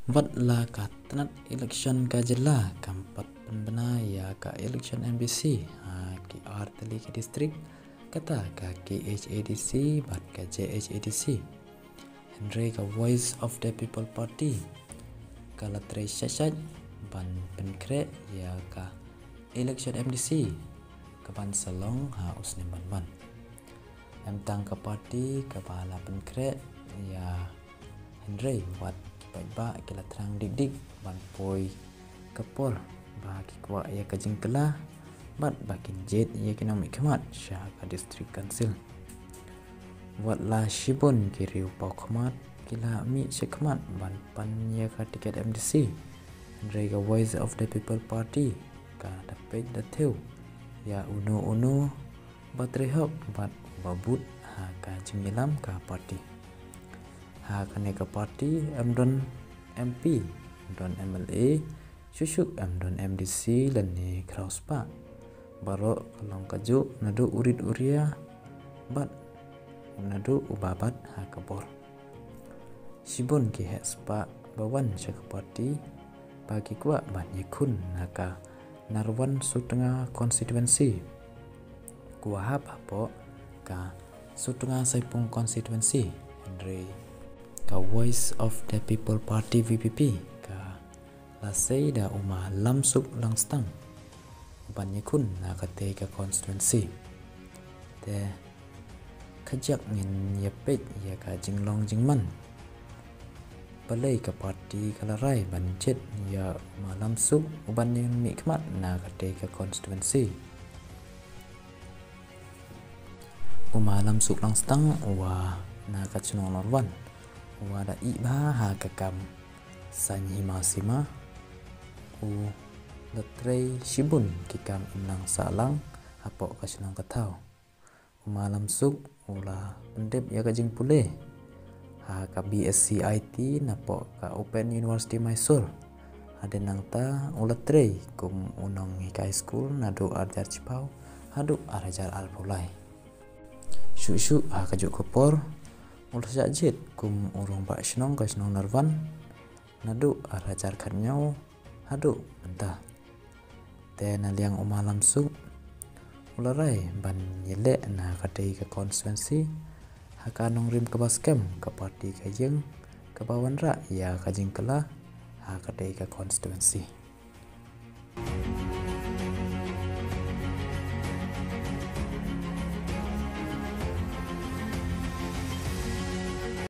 Vatla ka tanat election ka jela kampat penbena ya ka election MBC ki artali ke distrik kata ka KHADC bat ka JHADC Henry ka Voice of the People Party ka latre syasat ban penkre ya ka election MDC ka ban salong usne ban tang ka parti ka bala penkre ya Henry wat ba kila terang dik ban poi kapor bagi kwa ya kajing kela bat bakin jet ya economic kemat sya ka district council wat la shibun kiri upau kemat kila mi syakmat ban pan ya ka tiket MDC Andre ka Voice of the People Party ka dapat datiu ya uno batrehok bat babut ka jimilam ka parti kane ka parti amdon MP amdon MLA syusyuk amdon MDC lani krauspa baro kalong kaju nadu urid uria bat nadu ubabat kabor sibon ki hespa bawan syaka parti bagi kwa ban yakun naka narwan sutengah konstituensi kuahap hapo ka sutengah saipung konstituensi Henry ka Voice of the People Party VPP ka lasei da umah lamsuk langstang banyakun na kate ka konstituensi te kajak ngin yapet ya ka jinglong jingman balai ka parti kalarai banjet ya umah lamsuk uban yang nikmat na kate ka konstituensi umah lamsuk langstang wa na ka cunong norwan wada iba kakam sanyi masima u letrei shibun kikam inang salang apok kasinong katau malam suk ula pendep ya kajing pule ka BSc IT napok ka Open University Mysore ada nang ta uletrei kum unong high school nadu arjar cipau hadu arajar alpulai syuk kajuk kopor ulah sajit kum urung pak senong narvan nadu arajar karnyau hadu mentah tena liang umalam suk ularai ban yele na kadai ke konstituensi hakanong rim ke baskem ke parti kajeng ke bawan ra ya kajing kela kadai ke konstituensi